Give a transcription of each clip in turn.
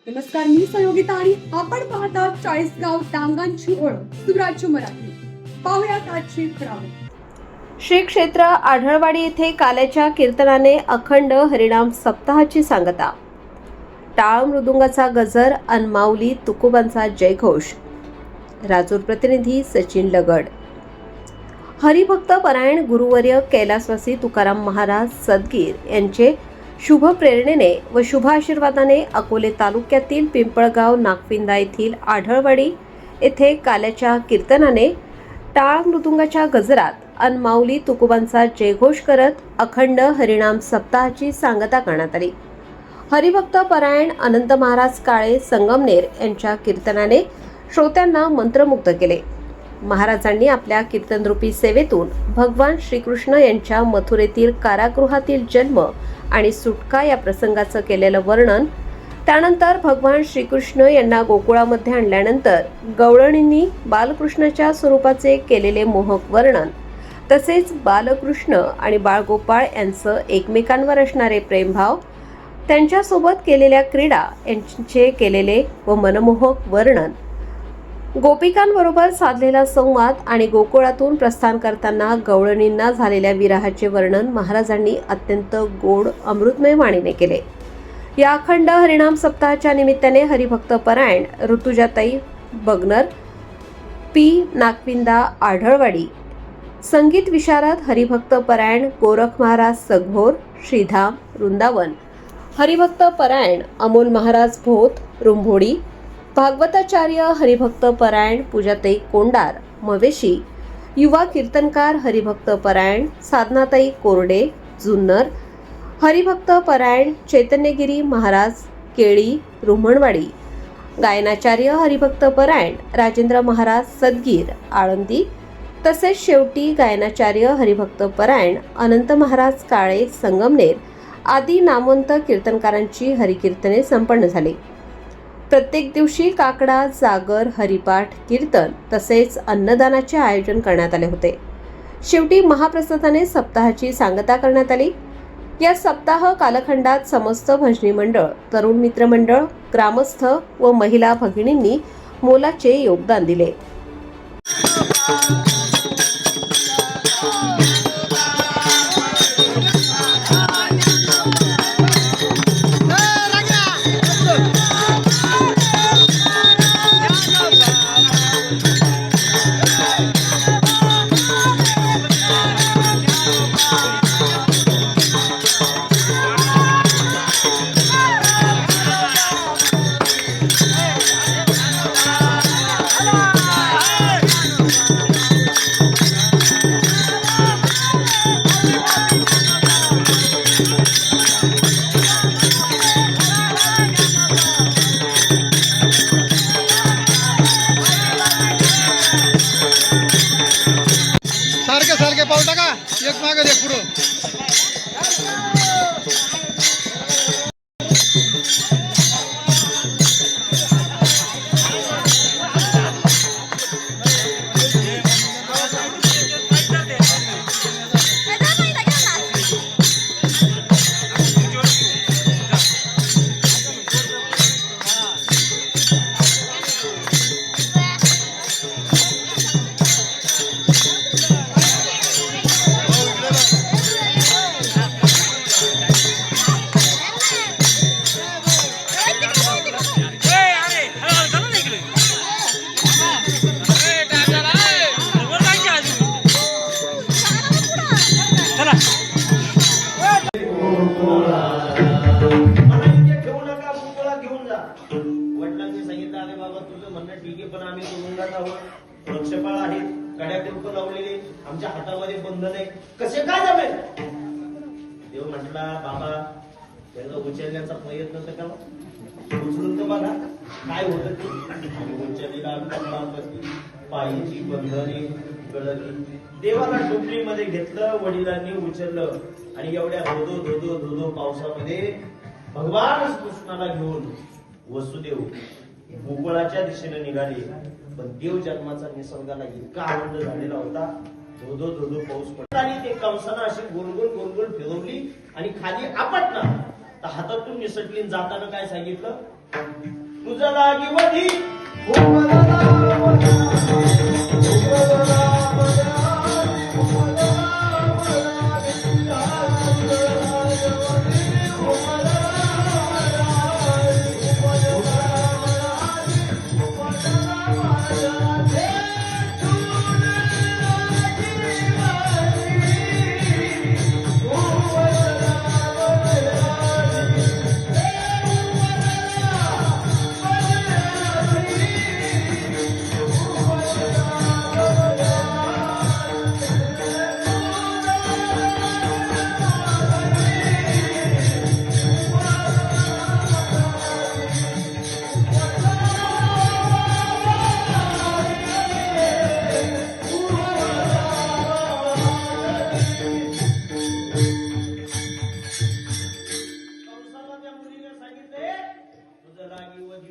नमस्कार, मी सहयोगिता आणि आपण पाहता चाळीसगाव डांगांची ओळख सुराज्य मराठी. पाहुयात आजची खबरं. श्री क्षेत्र आढळवाडी येथे काल्याच्या कीर्तनाने अखंड हरिनाम सप्ताहाची सांगता. टाळ मृदुंगाचा गजर अन माऊली तुकोबांचा जयघोष. राजूर प्रतिनिधी सचिन लगड. हरिभक्त परायण गुरुवर्य कैलासवासी तुकाराम महाराज सदगीर यांचे शुभ प्रेरणेने व शुभ आशीर्वादाने अकोले तालुक्यातील पिंपळगाव नागपिंदा येथील आढळवाडी येथे काल्याच्या कीर्तनाने टाळ मृदुंगाच्या गजरात अन माऊली तुकोबांचा जयघोष करत अखंड हरिनाम सप्ताहाची सांगता करण्यात आली. हरिभक्त परायण अनंत महाराज काळे संगमनेर यांच्या कीर्तनाने श्रोत्यांना मंत्रमुग्ध केले. महाराजांनी आपल्या कीर्तनरूपी सेवेतून भगवान श्रीकृष्ण यांच्या मथुरेतील कारागृहातील जन्म आणि सुटका या प्रसंगाचं केलेलं वर्णन, त्यानंतर भगवान श्रीकृष्ण यांना गोकुळामध्ये आणल्यानंतर गवळणींनी बालकृष्णाच्या स्वरूपाचे केलेले मोहक वर्णन, तसेच बालकृष्ण आणि बाळगोपाळ यांचं एकमेकांवर असणारे प्रेमभाव, त्यांच्यासोबत केलेल्या क्रीडा यांचे केलेले व मनमोहक वर्णन, गोपिकांबरोबर साधलेला संवाद आणि गोकुळातून प्रस्थान करताना गवळणींना झालेल्या विरहाचे वर्णन महाराजांनी अत्यंत गोड अमृतमय वाणीने केले. या अखंड हरिनाम सप्ताहाच्या निमित्ताने हरिभक्त परायण ऋतुजाताई बगनर, पी नागपिंदा आढळवाडी, संगीत विशारद हरिभक्त परायण गोरख महाराज सगभोर श्रीधाम वृंदावन, हरिभक्त परायण अमोल महाराज भोत रुंभोडी, भागवताचार्य हरिभक्त परायण पूजाताई कोंडार मवेशी, युवा कीर्तनकार हरिभक्त परायण साधनाताई कोरडे जुन्नर, हरिभक्त परायण चैतन्यगिरी महाराज केळी रुमणवाडी, गायनाचार्य हरिभक्त परायण राजेंद्र महाराज सदगीर आळंदी, तसेच शेवटी गायनाचार्य हरिभक्त परायण अनंत महाराज काळे संगमनेर आदी नामवंत कीर्तनकारांची हरिकीर्तने संपन्न झाली. प्रत्येक दिवशी काकडा जागर हरिपाठ कीर्तन तसेच अन्नदानाचे आयोजन करण्यात आले होते. शेवटी महाप्रसादाने सप्ताहाची सांगता करण्यात आली. या सप्ताह कालखंडात समस्त भजनी मंडळ, तरुण मित्र मंडळ, ग्रामस्थ व महिला भगिनींनी मोलाचे योगदान दिले. सारखे पाऊल टाका, एक मागे एक पुढं. वडिलांनी सांगितलं, अरे बाबा तुझं म्हणणं ठीक आहे, पण आम्ही तुरुंगात आहोत, वृक्षपाळ आहेत, कड्या कुंक लावलेले, आमच्या हातामध्ये बंधन आहे, कसे काय जमेल? देव म्हटला, बाबा त्याला उचलण्याचा प्रयत्न तर करा, उचलून तर बघा काय होतं ते. उचललेला पायीची बंधने गळली, देवाला टोपलीमध्ये घेतलं, वडिलांनी उचललं आणि एवढ्या धोधो पावसामध्ये भगवान कृष्णाला घेऊन वसुदेव गोकुळाच्या दिशेने निघाले. पण देव जन्माचा निसर्गाला इतका आनंद झालेला होता, धोधो पाऊस पडला आणि ते कंसानं अशी गोल फिरवली आणि खाली आपटला तर हातातून निसटली. जाताना काय सांगितलं, तुझा लागी वधी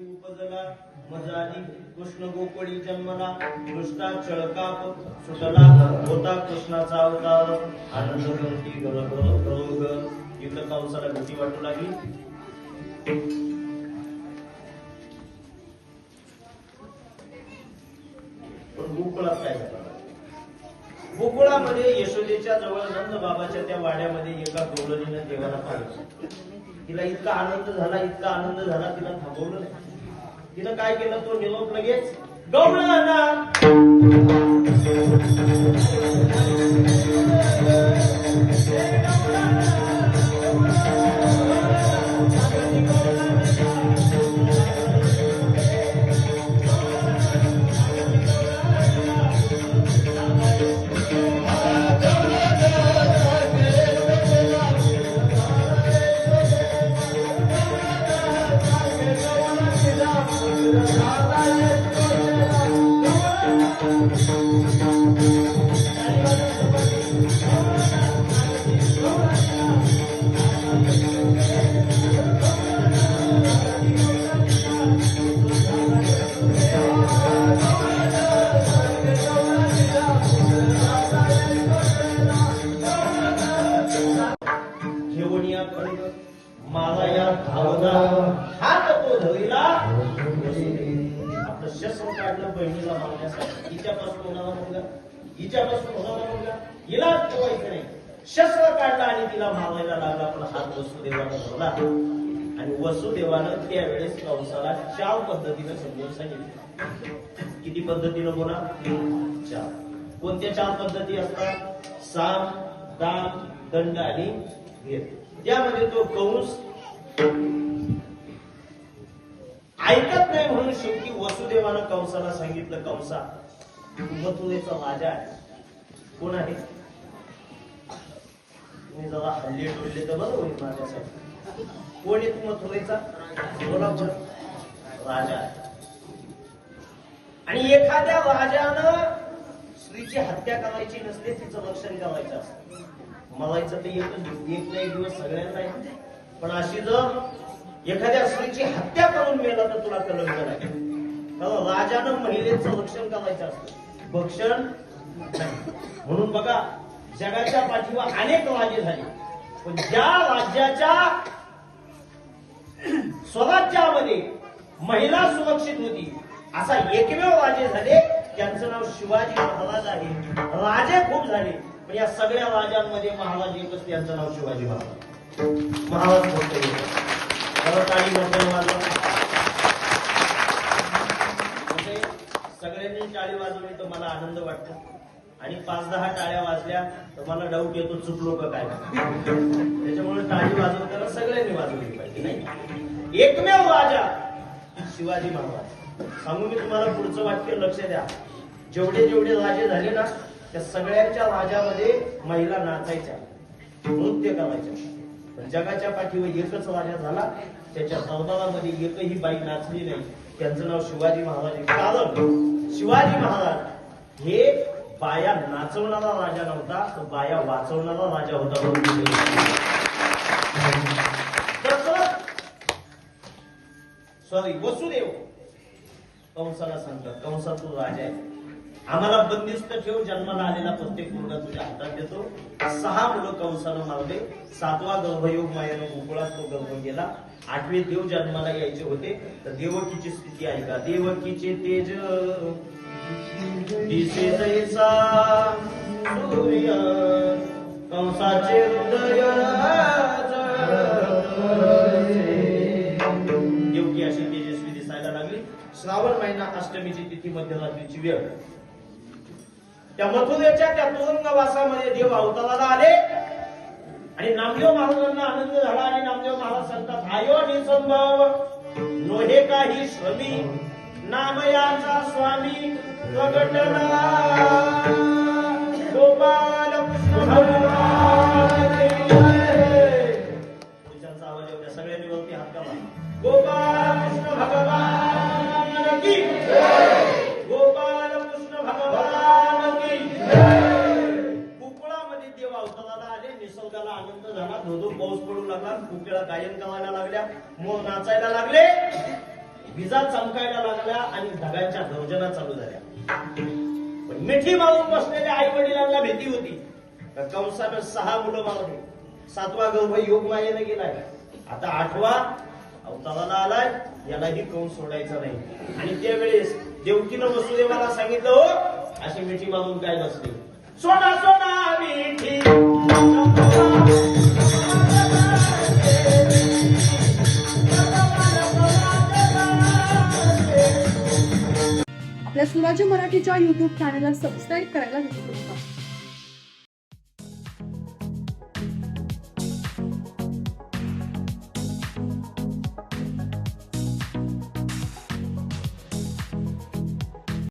उपजला मजाली कृष्ण गोकुळी जन्मला कृष्णा चळकाप सुटला होता कृष्णाचा अवतार आनंद गमती गरोग इथं कंसाला भीती वाटू लागली. पण गोकुळात काय झालं? गोकुळामध्ये यशोदेच्या जवळ नंद बाबाच्या त्या वाड्यामध्ये एका गवळणीनं देवाला पाहिलं. तिला इतका आनंद झाला तिला थांबवलं नाही. तिनं काय केलं? तो निरोप लगेच गवळणा माझा या धावला हात तो धरीला आपलं शस्त्र काढलं बहिणीला मारण्यासाठी. हिच्यापासून होणारा मुलगा हिला ठेवायचं नाही. शस्त्र काढलं आणि तिला मारायला लागला. पण हात वसुदेवानं धरला आणि वसुदेवानं त्यावेळेस कंसाला 4 पद्धतीनं समजून सांगितलं. किती पद्धतीनं बोला? 4. कोणत्या 4 पद्धती असतात? साम, दाम, दंड आणि भेद. त्यामध्ये तो कंस ऐकत नाही म्हणून शेवटी वसुदेवानं कंसाला सांगितलं, कंसा तू मथुरेचा राजा आहे. कोण आहे? तुम्ही जरा हल्ले डोलले तर बरं होईल माझ्यासाठी. कोण आहे तू मथुरेचा? बोला बरं. राजा आहे. आणि एखाद्या राजानं स्त्रीची हत्या करायची नसते, तिचं रक्षण करायचं असतं. मरायचं ते एक ना एक दिवस सगळ्यांना येते. पण अशी जर एखाद्या स्त्रीची हत्या करून मेला तर तुला कलंक नाही. कारण राजानं महिलेचं रक्षण करायचं असतं, भक्षण नाही. म्हणून बघा, जगाच्या पाठीवर अनेक राजे झाले, पण ज्या राज्याच्या स्वराज्यामध्ये महिला सुरक्षित होती असा एकमेव राजे झाले, त्यांचं नाव शिवाजी महाराज आहे. राजे खूप झाले, पण या सगळ्या राजांमध्ये महाराज एकच, त्यांचं नाव शिवाजी महाराज. महाराज बोलतो टाळी वाजवा. सगळ्यांनी टाळी वाजवली तर मला आनंद वाटतो, आणि 5-10 टाळ्या वाजल्या तर मला डाऊट येतो चुकलो का काय. त्याच्यामुळे टाळी वाजवताना सगळ्यांनी वाजवली पाहिजे. नाही, एकमेव राजा शिवाजी महाराज. सांगू मी तुम्हाला पुढचं वाक्य, लक्ष द्या. जेवढे जेवढे राजे झाले ना, त्या सगळ्यांच्या राजामध्ये महिला नाचायच्या, नृत्य करायच्या. पण जगाच्या पाठीवर एकच राजा झाला, त्याच्या दरबारामध्ये एकही बाई नाचली नाही. त्यांचं नाव शिवाजी महाराज. कारण शिवाजी महाराज हे बाया नाचवणारा राजा नव्हता, तो बाया वाचवणारा राजा होता. सॉरी, वसुदेव कंसाला सांगतात, कंसा तू राजा आहे, आम्हाला बंदिस्त ठेव, जन्माला आलेला प्रत्येक मुलगा तुझ्या हातात देतो. 6 मुलं कंसानं मारले, 7वा गर्भयोग मायेनं गोकुळात तो गर्भ गेला. 8वे देव जन्माला यायचे होते. तर देवकीची स्थिती आहे का? देवकीचे तेज दिसे जैसा सूर्य, कंसाचे हृदय देवकी अशी तेजस्वी दिसायला लागली. श्रावण महिना, अष्टमीची तिथी, मध्यरात्रीची वेळ. त्या मथुरेच्या त्या तुरुंगवासामध्ये देव अवताराला आले आणि नामदेव महाराजांना आनंद झाला. आणि नामदेव महाराज सांगतात, आयो निसंभव नोहे काही श्रमी, नामयाचा स्वामी प्रगटला. गोपाल कृष्ण भगवान की जय. पुरुषांचा आवाज येऊ द्या, सगळ्यांनी वरती हात करा. गोपाल कृष्ण भगवान की जय. गोपाल कृष्ण भगवान की जय. कुकुळामध्ये देव अवताराला आले. निसर्गाला आनंद झाला. धोधो पाऊस पडू लागला. कुकळा गायन करायला लागल्या, मोर नाचायला लागले, विजा चमकायला लागल्या आणि ढगांच्या गर्जना चालू झाल्या. पण मिठी मारून बसलेल्या आई वडिलांना भीती होती. कंसानं 6 मुलं मारली. 7वा गर्भ योग मायेनं गेलाय. आता 8वा अवताराला आलाय. यालाही कंस सोडायचा नाही. आणि त्यावेळेस देवकीनं वसुदेवाला सांगितलं, हो अशी मिठी मारून काय नसते, सोडा सोडा मिठी. आपल्या स्वराज्य मराठीच्या YouTube चॅनलला सबस्क्राईब करायला विसरू नका.